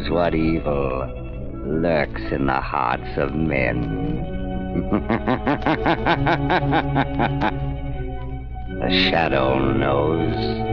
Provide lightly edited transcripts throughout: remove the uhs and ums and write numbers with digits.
knows what evil lurks in the hearts of men. The shadow knows.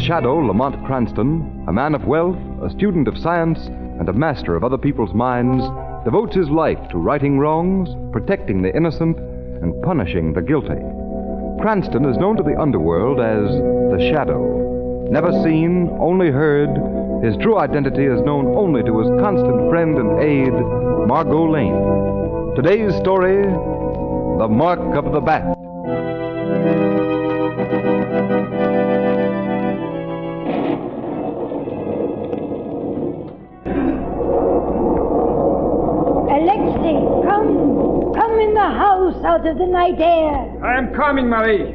Shadow Lamont Cranston, a man of wealth, a student of science, and a master of other people's minds, devotes his life to righting wrongs, protecting the innocent, and punishing the guilty. Cranston is known to the underworld as the Shadow. Never seen, only heard, his true identity is known only to his constant friend and aide, Margot Lane. Today's story, The Mark of the Bat. Out of the night air. I am coming, Marie.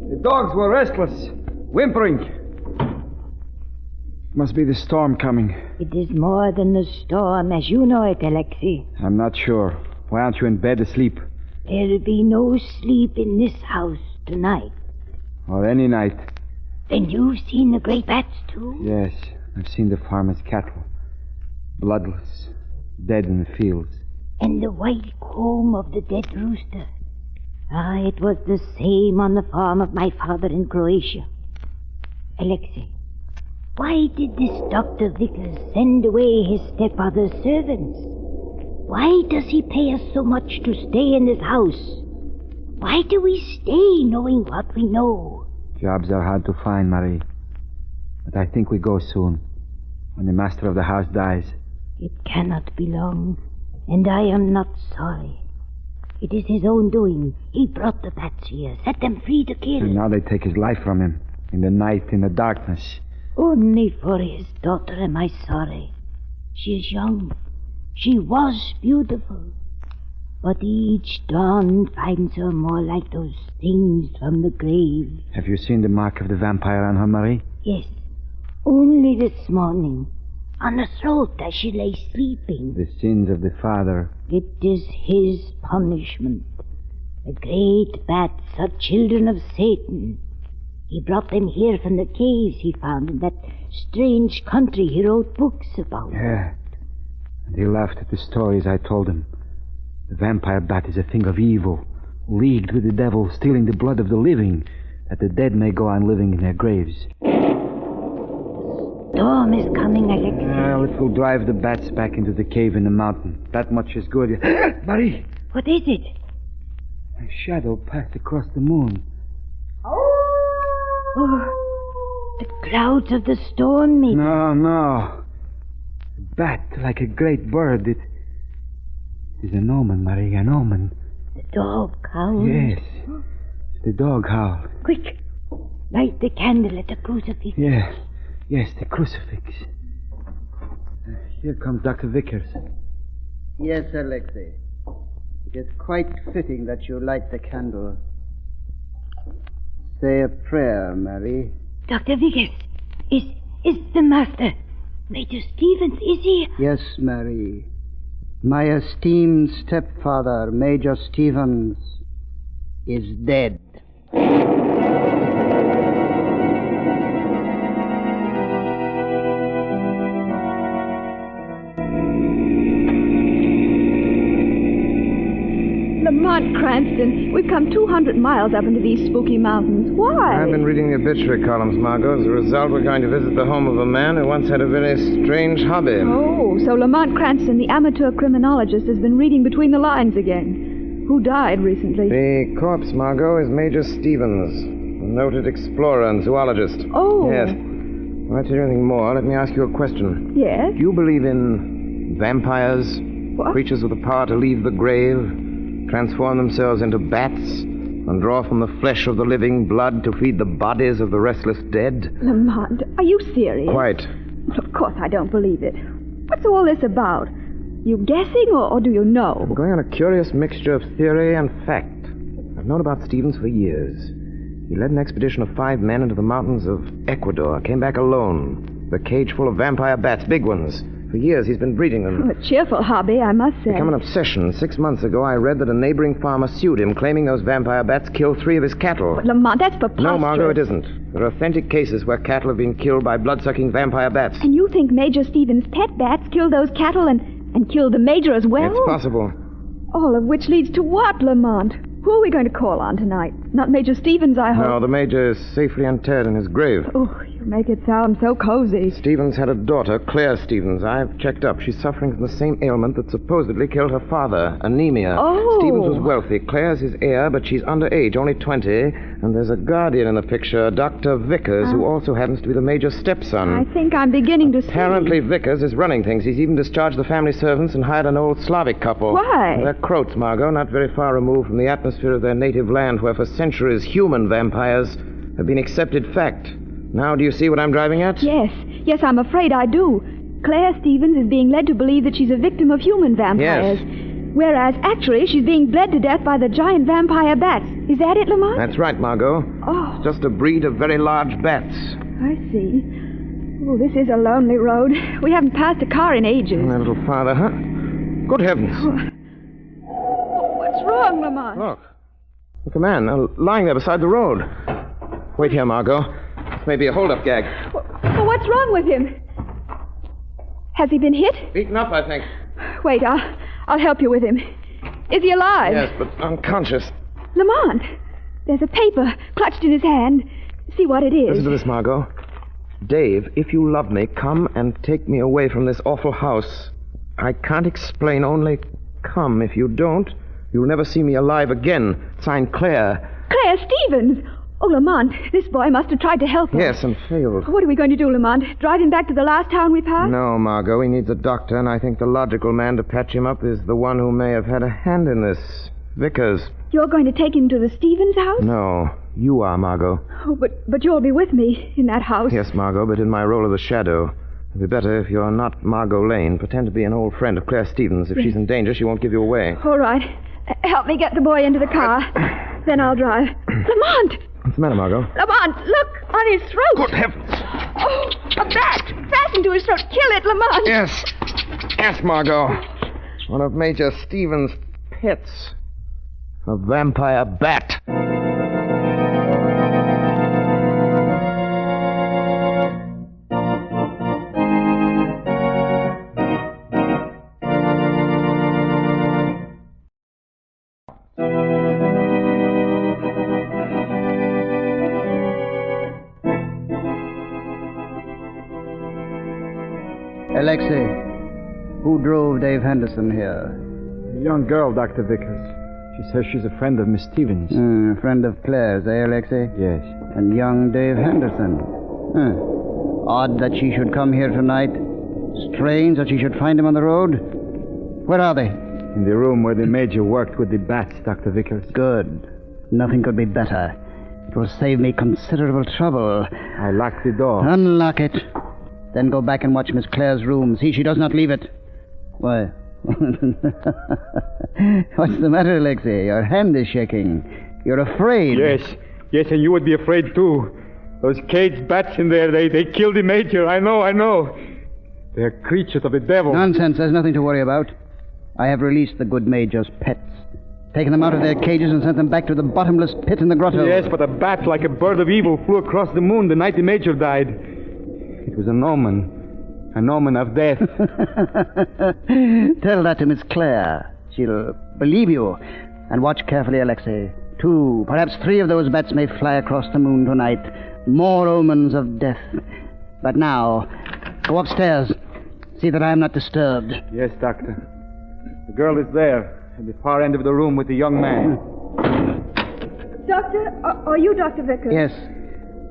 The dogs were restless, whimpering. Must be the storm coming. It is more than the storm, as you know it, Alexei. I'm not sure. Why aren't you in bed asleep? There'll be no sleep in this house tonight. Or any night. Then you've seen the great bats, too? Yes, I've seen the farmer's cattle. Bloodless, dead in the fields. And the white comb of the dead rooster. Ah, it was the same on the farm of my father in Croatia. Alexei, why did this Dr. Vickers send away his stepfather's servants? Why does he pay us so much to stay in this house? Why do we stay knowing what we know? Jobs are hard to find, Marie. But I think we go soon, when the master of the house dies. It cannot be long. And I am not sorry. It is his own doing. He brought the bats here, set them free to kill. And now they take his life from him. In the night, in the darkness. Only for his daughter am I sorry. She is young. She was beautiful. But each dawn finds her more like those things from the grave. Have you seen the mark of the vampire on her, Marie? Yes. Only this morning. On her throat as she lay sleeping. The sins of the father. It is his punishment. The great bats are children of Satan. He brought them here from the caves he found in that strange country he wrote books about. Yeah. And he laughed at the stories I told him. The vampire bat is a thing of evil, leagued with the devil, stealing the blood of the living, that the dead may go on living in their graves. Storm is coming, Alexei. Well, it will drive the bats back into the cave in the mountain. That much is good. Marie! What is it? A shadow passed across the moon. Oh, the clouds of the storm, maybe. No. A bat, like a great bird. It is an omen, Marie, an omen. The dog howls. Yes, the dog howl. Quick, light the candle at the crucifix. Yes, the crucifix. Here comes Dr. Vickers. Yes, Alexei. It is quite fitting that you light the candle. Say a prayer, Mary. Dr. Vickers, is the master, Major Stevens, is he? Yes, Mary. My esteemed stepfather, Major Stevens, is dead. Lamont Cranston, we've come 200 miles up into these spooky mountains. Why? I've been reading the obituary columns, Margot. As a result, we're going to visit the home of a man who once had a very strange hobby. Oh, so Lamont Cranston, the amateur criminologist, has been reading between the lines again. Who died recently? The corpse, Margot, is Major Stevens, a noted explorer and zoologist. Oh. Yes. Before I tell you anything more, let me ask you a question. Yes? Do you believe in vampires, What? Creatures with the power to leave the grave, transform themselves into bats, and draw from the flesh of the living blood to feed the bodies of the restless dead. Lamont, are you serious? Quite. Of course I don't believe it. What's all this about? You guessing or do you know? I'm going on a curious mixture of theory and fact. I've known about Stevens for years. He led an expedition of 5 men into the mountains of Ecuador, came back alone, with a cage full of vampire bats, big ones. For years he's been breeding them. A cheerful hobby, I must say. Become an obsession. 6 months ago, I read that a neighboring farmer sued him, claiming those vampire bats killed 3 of his cattle. But Lamont, that's preposterous. No, Margot, it isn't. There are authentic cases where cattle have been killed by blood-sucking vampire bats. And you think Major Stevens' pet bats killed those cattle and killed the Major as well? It's possible. All of which leads to what, Lamont? Who are we going to call on tonight? Not Major Stevens, I hope. No, the Major is safely interred in his grave. Oh, you make it sound so cozy. Stevens had a daughter, Claire Stevens. I've checked up. She's suffering from the same ailment that supposedly killed her father, anemia. Oh. Stevens was wealthy. Claire's his heir, but she's underage, only 20. And there's a guardian in the picture, Dr. Vickers, who also happens to be the Major's stepson. I think I'm beginning to see. Apparently Vickers is running things. He's even discharged the family servants and hired an old Slavic couple. Why? They're Croats, Margot, not very far removed from the atmosphere of their native land, where for centuries human vampires have been accepted fact. Now, do you see what I'm driving at? Yes, I'm afraid I do. Claire Stevens is being led to believe that she's a victim of human vampires. Yes. Whereas, actually, she's being bled to death by the giant vampire bats. Is that it, Lamont? That's right, Margot. Oh, It's just a breed of very large bats. I see. Oh, this is a lonely road. We haven't passed a car in ages. A little farther, huh? Good heavens. Oh, what's wrong, Lamont? Look, a man lying there beside the road. Wait here, Margot. This may be a hold-up gag. Well, what's wrong with him? Has he been hit? Beaten up, I think. Wait, I'll help you with him. Is he alive? Yes, but unconscious. Lamont, there's a paper clutched in his hand. See what it is. Listen to this, Margot. Dave, if you love me, come and take me away from this awful house. I can't explain, only come. If you don't, you'll never see me alive again. Signed, Claire. Claire Stevens! Oh, Lamont, this boy must have tried to help us. Yes, and failed. What are we going to do, Lamont? Drive him back to the last town we passed? No, Margot, he needs a doctor, and I think the logical man to patch him up is the one who may have had a hand in this. Vickers. You're going to take him to the Stevens house? No, you are, Margot. Oh, but you'll be with me in that house. Yes, Margot, but in my role of the shadow. It'd be better if you're not Margot Lane. Pretend to be an old friend of Claire Stevens. If she's in danger, she won't give you away. All right. Help me get the boy into the car. Then I'll drive. Lamont! What's the matter, Margot? Lamont, look! On his throat! Good heavens! Oh, a bat! Fastened to his throat. Kill it, Lamont! Yes. Yes, Margot. One of Major Stevens' pets. A vampire bat. Alexei, who drove Dave Henderson here? A young girl, Dr. Vickers. She says she's a friend of Miss Stevens. Friend of Claire's, eh, Alexei? Yes. And young Dave Henderson. Odd that she should come here tonight. Strange that she should find him on the road. Where are they? In the room where the Major worked with the bats, Dr. Vickers. Good. Nothing could be better. It will save me considerable trouble. I locked the door. Unlock it. Then go back and watch Miss Claire's room. See she does not leave it. Why? What's the matter, Alexei? Your hand is shaking. You're afraid. Yes, and you would be afraid, too. Those caged bats in there, they killed the Major. I know. They're creatures of the devil. Nonsense. There's nothing to worry about. I have released the good Major's pets. Taken them out of their cages and sent them back to the bottomless pit in the grotto. Yes, but a bat like a bird of evil flew across the moon the night the Major died. It was an omen of death. Tell that to Miss Claire. She'll believe you. And watch carefully, Alexei. 2, perhaps 3 of those bats may fly across the moon tonight. More omens of death. But now, go upstairs. See that I am not disturbed. Yes, Doctor. The girl is there, at the far end of the room with the young man. Doctor, are you Dr. Vickers? Yes.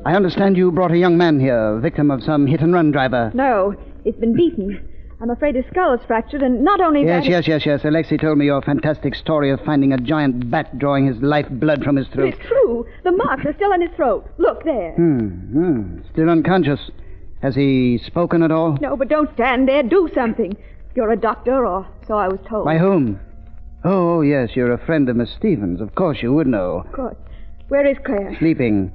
I understand you brought a young man here, victim of some hit-and-run driver. No, it's been beaten. I'm afraid his skull is fractured, and not only that... Yes. Alexei told me your fantastic story of finding a giant bat drawing his lifeblood from his But throat. it's true. The marks are still on his throat. Look, there. Still unconscious. Has he spoken at all? No, but don't stand there. Do something. You're a doctor, or so I was told. By whom? Oh, yes, you're a friend of Miss Stevens. Of course you would know. Of course. Where is Claire? Sleeping.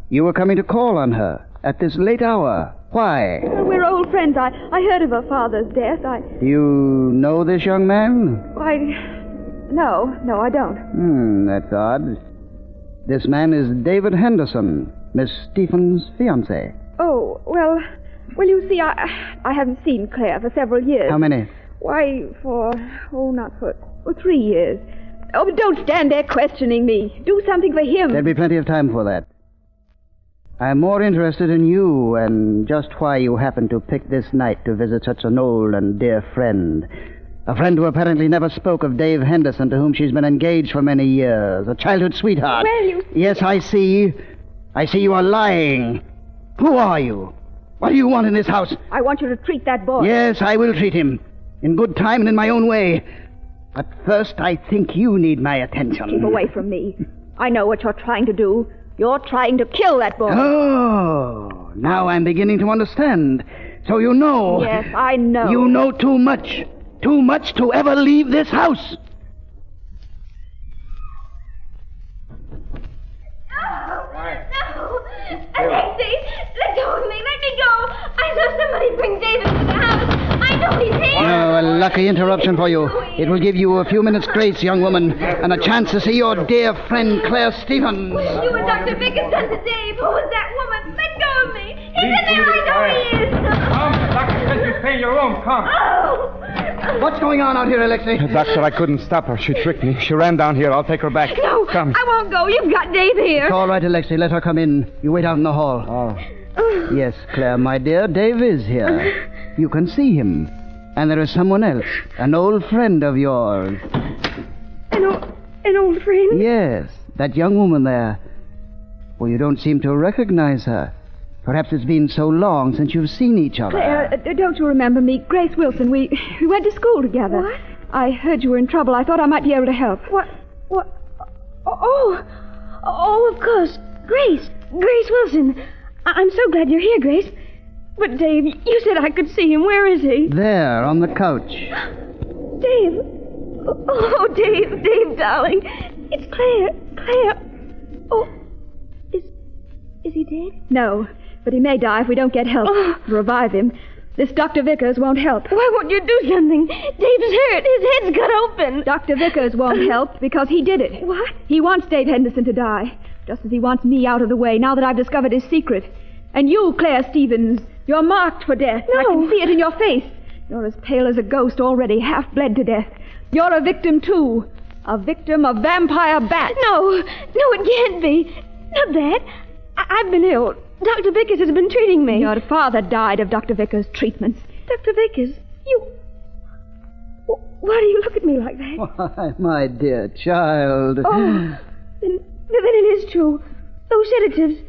You were coming to call on her at this late hour. Why? Well, we're old friends. I heard of her father's death. Do you know this young man? No, I don't. That's odd. This man is David Henderson, Miss Stevens' fiancé. Oh, well, you see, I haven't seen Claire for several years. How many? Why, for 3 years. Oh, but don't stand there questioning me. Do something for him. There'll be plenty of time for that. I'm more interested in you and just why you happened to pick this night to visit such an old and dear friend. A friend who apparently never spoke of Dave Henderson, to whom she's been engaged for many years. A childhood sweetheart. Well, you... Yes, I see. I see you are lying. Who are you? What do you want in this house? I want you to treat that boy. Yes, I will treat him. In good time and in my own way. But first, I think you need my attention. Keep away from me. I know what you're trying to do. You're trying to kill that boy. Oh, now I'm beginning to understand. So you know... Yes, I know. You know too much. Too much to ever leave this house. No! Alexei, let go of me. Let me go. I saw somebody bring David to the house. I know he's here. Oh, a lucky interruption for you. It will give you a few minutes' grace, young woman, and a chance to see your dear friend, Claire Stevens. You and Dr. Vickers done to Dave. Who was that woman? Let go of me. He's in there. I know he is. Come, Dr. said you stay in your room. Come. Oh! What's going on out here, Alexei? Doctor, I couldn't stop her. She tricked me. She ran down here. I'll take her back. No, Come. I won't go. You've got Dave here. It's all right, Alexei. Let her come in. You wait out in the hall. Oh. Yes, Claire, my dear, Dave is here. You can see him. And there is someone else, an old friend of yours. An old friend? Yes, that young woman there. Well, you don't seem to recognize her. Perhaps it's been so long since you've seen each other. Claire, don't you remember me? Grace Wilson. We went to school together. What? I heard you were in trouble. I thought I might be able to help. What? Oh, of course. Grace Wilson. I'm so glad you're here, Grace. But, Dave, you said I could see him. Where is he? There, on the couch. Dave. Oh, Dave, darling. It's Claire. Oh, is he dead? No, but he may die if we don't get help. Revive him. This Dr. Vickers won't help. Why won't you do something? Dave's hurt. His head's cut open. Dr. Vickers won't help because he did it. What? He wants Dave Henderson to die, just as he wants me out of the way now that I've discovered his secret. And you, Claire Stevens, you're marked for death. No. I can see it in your face. You're as pale as a ghost already, half bled to death. You're a victim, too. A victim of vampire bats. No, it can't be. Not that. I've been ill. Dr. Vickers has been treating me. Your father died of Dr. Vickers' treatments. Dr. Vickers, you... Why do you look at me like that? Why, my dear child. Oh, then it is true. Those sedatives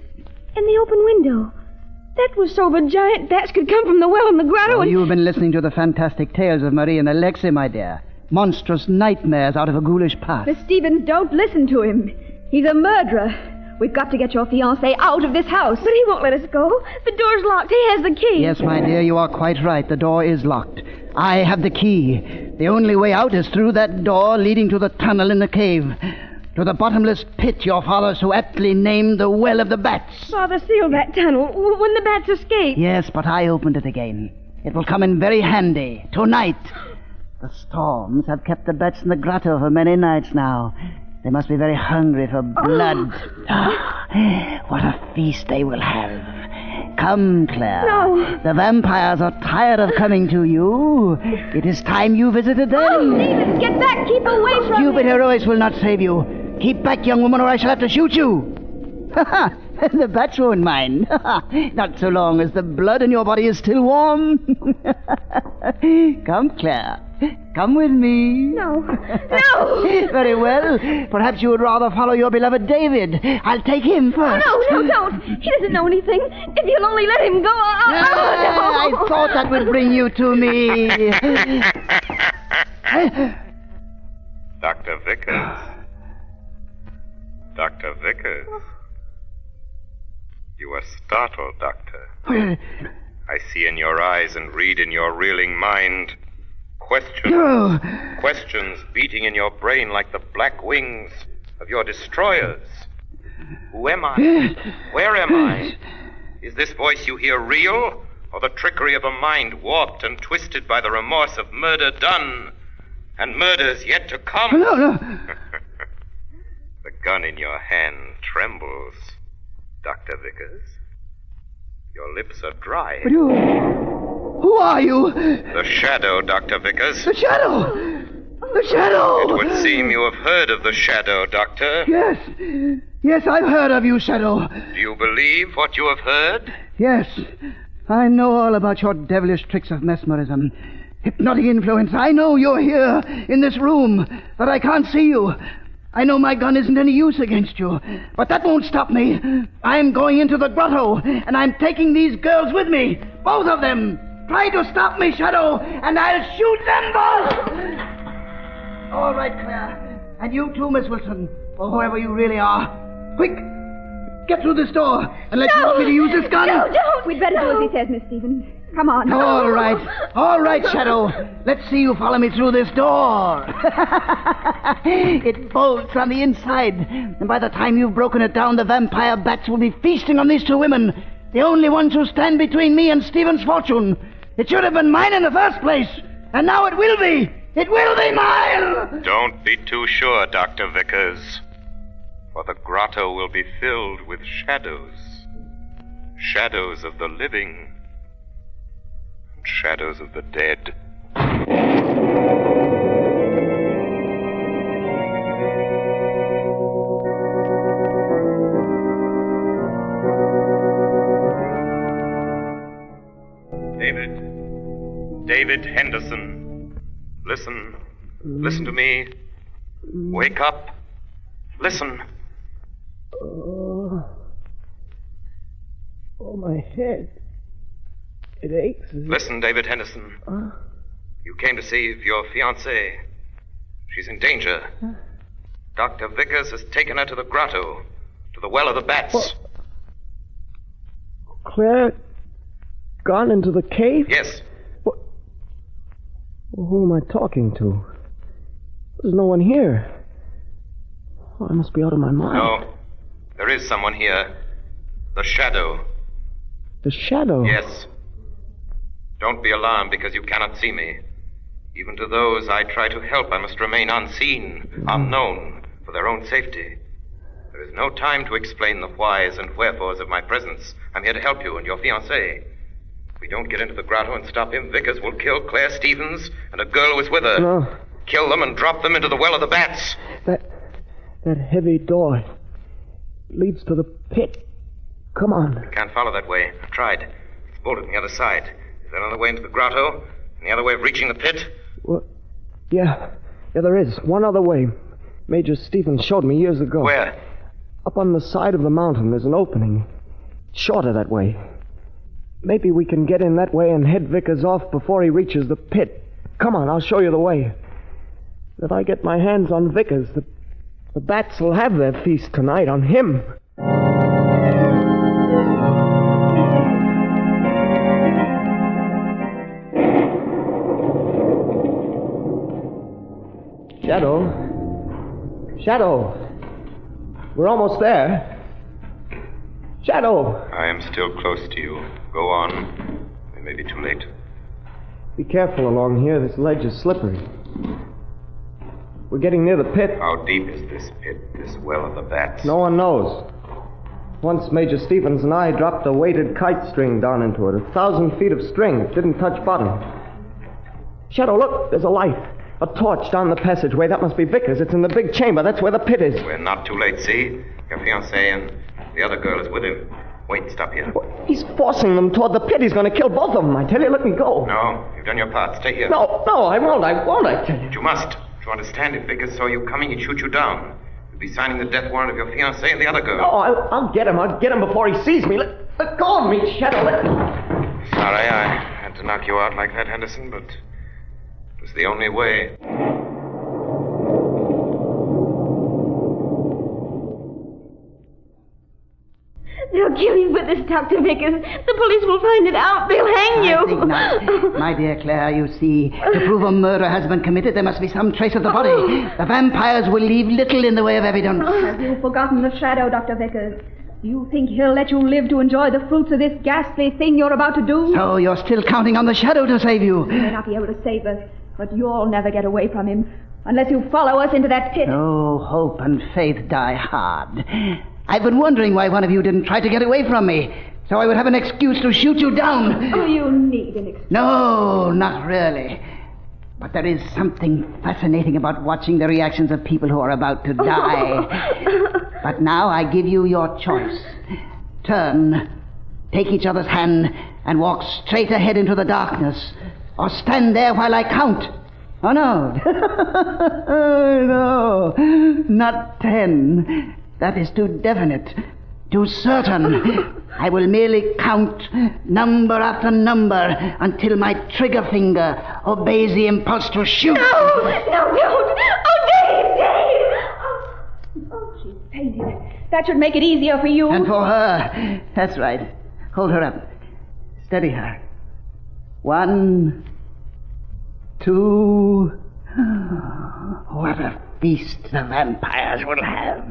and the open window. That was so the giant bats could come from the well in the grotto and... You've been listening to the fantastic tales of Marie and Alexei, my dear. Monstrous nightmares out of a ghoulish past. Miss Stevens, don't listen to him. He's a murderer. We've got to get your fiancé out of this house. But he won't let us go. The door's locked. He has the key. Yes, my dear, you are quite right. The door is locked. I have the key. The only way out is through that door leading to the tunnel in the cave. To the bottomless pit your father so aptly named the Well of the Bats. Father sealed that tunnel when the bats escaped. Yes, but I opened it again. It will come in very handy. Tonight. The storms have kept the bats in the grotto for many nights now. They must be very hungry for blood. What a feast they will have. Come, Claire. No. The vampires are tired of coming to you. It is time you visited them. Oh, Stevens, get back. Keep away from Stupid me. heroics will not save you. Keep back, young woman, or I shall have to shoot you. The bats won't mind. Not so long as the blood in your body is still warm. Come, Claire. Come with me. No. Very well. Perhaps you would rather follow your beloved David. I'll take him first. Oh, no, don't. He doesn't know anything. If you'll only let him go. I thought that would bring you to me. Dr. Vickers. Dr. Vickers. You are startled, Doctor. I see in your eyes and read in your reeling mind questions. No. Questions beating in your brain like the black wings of your destroyers. Who am I? Where am I? Is this voice you hear real, or the trickery of a mind warped and twisted by the remorse of murder done and murders yet to come? No. The gun in your hand trembles, Dr. Vickers. Your lips are dry. But you... Who are you? The Shadow, Dr. Vickers. The Shadow! The Shadow! It would seem you have heard of the Shadow, Doctor. Yes, I've heard of you, Shadow. Do you believe what you have heard? Yes, I know all about your devilish tricks of mesmerism. Hypnotic influence. I know you're here, in this room, that I can't see you. I know my gun isn't any use against you, but that won't stop me. I'm going into the grotto, and I'm taking these girls with me. Both of them. Try to stop me, Shadow, and I'll shoot them both. All right, Claire. And you too, Miss Wilson, or whoever you really are. Quick, get through this door, unless you want me to use this gun. No, don't. We'd better do as he says, Miss Stevens. Come on. All right, Shadow. Let's see you follow me through this door. It bolts on the inside, and by the time you've broken it down, the vampire bats will be feasting on these two women, the only ones who stand between me and Stephen's fortune. It should have been mine in the first place, and now it will be. It will be mine! Don't be too sure, Dr. Vickers, for the grotto will be filled with shadows. Shadows of the living. Shadows of the dead. David Henderson. Listen. Listen to me. Wake up. Listen. Oh, my head. It aches. Listen, David Henderson. You came to see your fiancée. She's in danger. Dr. Vickers has taken her to the grotto, to the Well of the Bats. What? Claire gone into the cave? Yes. What? Who am I talking to? There's no one here. Oh, I must be out of my mind. No, there is someone here. The Shadow. The Shadow? Yes. Don't be alarmed because you cannot see me. Even to those I try to help, I must remain unseen, unknown, for their own safety. There is no time to explain the whys and wherefores of my presence. I'm here to help you and your fiancée. If we don't get into the grotto and stop him, Vickers will kill Claire Stevens and a girl who is with her. No. Kill them and drop them into the Well of the Bats. That heavy door leads to the pit. Come on. I can't follow that way. I've tried. It's bolted on the other side. Is there another way into the grotto? Any other way of reaching the pit? Well, yeah, there is. One other way. Major Stevens showed me years ago. Where? Up on the side of the mountain, there's an opening. Shorter that way. Maybe we can get in that way and head Vickers off before he reaches the pit. Come on, I'll show you the way. If I get my hands on Vickers, the bats will have their feast tonight on him. Shadow. We're almost there. Shadow. I am still close to you. Go on. It may be too late. Be careful along here. This ledge is slippery. We're getting near the pit. How deep is this pit, this Well of the Bats? No one knows. Once Major Stevens and I dropped a weighted kite string down into it. 1,000 feet of string. It didn't touch bottom. Shadow, look. There's a light. A torch down the passageway. That must be Vickers. It's in the big chamber. That's where the pit is. We're not too late, see? Your fiancée and the other girl is with him. Wait, stop here. He's forcing them toward the pit. He's going to kill both of them. I tell you, let me go. No, you've done your part. Stay here. No, I won't, I tell you. But you must. To understand, if Vickers saw you coming, he'd shoot you down. You'd be signing the death warrant of your fiancée and the other girl. No, I'll get him. I'll get him before he sees me. Let go of me, Shadow. Sorry I had to knock you out like that, Henderson, but it was the only way. They'll kill you for this, Dr. Vickers. The police will find it out. They'll hang you. I think not. My dear Claire, you see, to prove a murder has been committed, there must be some trace of the body. The vampires will leave little in the way of evidence. Have you forgotten the Shadow, Dr. Vickers? Do you think he'll let you live to enjoy the fruits of this ghastly thing you're about to do? So you're still counting on the Shadow to save you? He may not be able to save us, but you'll never get away from him unless you follow us into that pit. Oh, hope and faith die hard. I've been wondering why one of you didn't try to get away from me, so I would have an excuse to shoot you down. Oh, you need an excuse. No, not really. But there is something fascinating about watching the reactions of people who are about to die. But now I give you your choice. Turn, take each other's hand, and walk straight ahead into the darkness. Or stand there while I count. Oh, no. No, not 10. That is too definite, too certain. I will merely count number after number until my trigger finger obeys the impulse to shoot. No, don't. Oh, Dave. Oh, she's fainted. That should make it easier for you. And for her. That's right. Hold her up. Steady her. 1, 2. What a feast the vampires will have.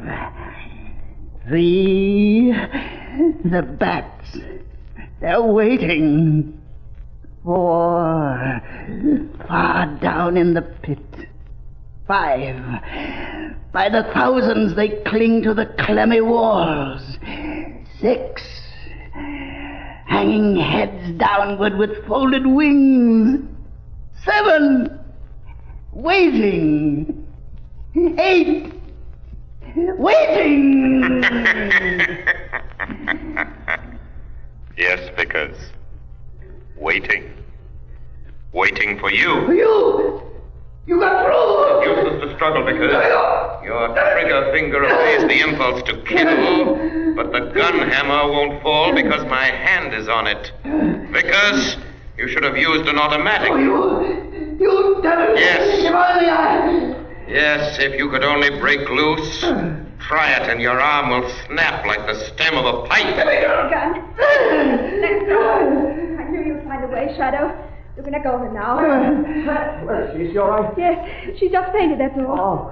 3. The bats. They're waiting. 4. Far down in the pit. 5. By the thousands they cling to the clammy walls. 6. Hanging heads downward with folded wings. 7. Waiting. 8. Waiting! Yes, Vickers. Waiting. Waiting for you. For you! You got through! Useless to struggle, Vickers. Your trigger finger obeys the impulse to kill, but the gun hammer won't fall because my hand is on it. Vickers, you should have used an automatic. Oh, you devil! Yes. Give on the eye! Yes, if you could only break loose. Try it and your arm will snap like the stem of a pipe. Gun. Let's go. I knew you'd find a way, Shadow. You can let go of her now. Where is she? Is she all right? Yes, she just fainted, that's all.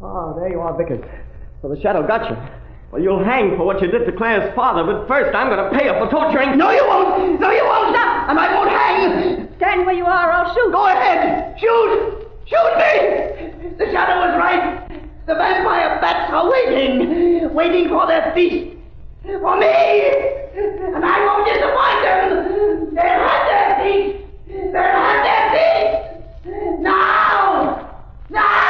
Oh, there you are, Vickers. So the Shadow got you. Well, you'll hang for what you did to Claire's father, but first I'm going to pay her for torturing... No, you won't! No, you won't! Stop! And I won't hang! Stand where you are, I'll shoot. Go ahead! Shoot! Shoot me! The Shadow was right. The vampire bats are waiting for their feast. For me! And I won't disappoint them! They'll have their feast! They'll have their feast! Now! Now!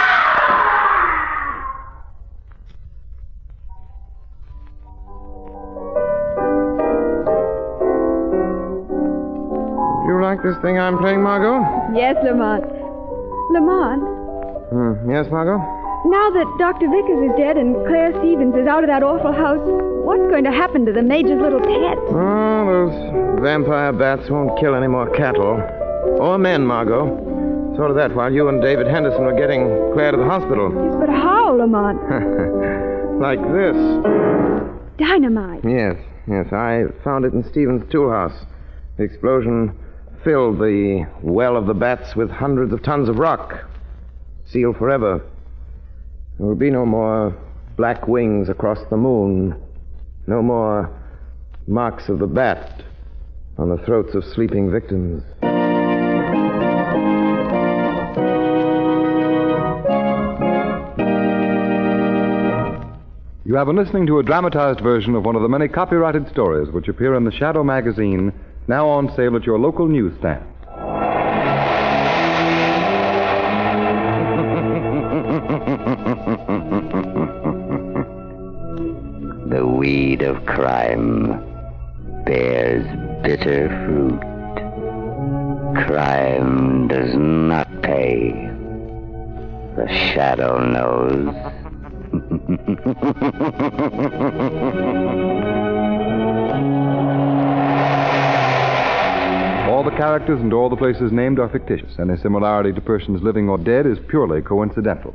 You like this thing I'm playing, Margot? Yes, Lamont. Lamont, Yes, Margot? now that Dr. Vickers is dead and Claire Stevens is out of that awful house, what's going to happen to the Major's little pet? Oh, those vampire bats won't kill any more cattle. Or men, Margot. Sort of that while you and David Henderson were getting Claire to the hospital. Yes, but how, Lamont? Like this. Dynamite. Yes. I found it in Stevens' tool house. The explosion filled the well of the bats with hundreds of tons of rock. Sealed forever. There will be no more black wings across the moon. No more marks of the bat on the throats of sleeping victims. You have been listening to a dramatized version of one of the many copyrighted stories which appear in the Shadow magazine, now on sale at your local newsstand. The weed of crime bears bitter fruit. Crime does not pay. The shadow knows. All the characters and all the places named are fictitious. Any similarity to persons living or dead is purely coincidental.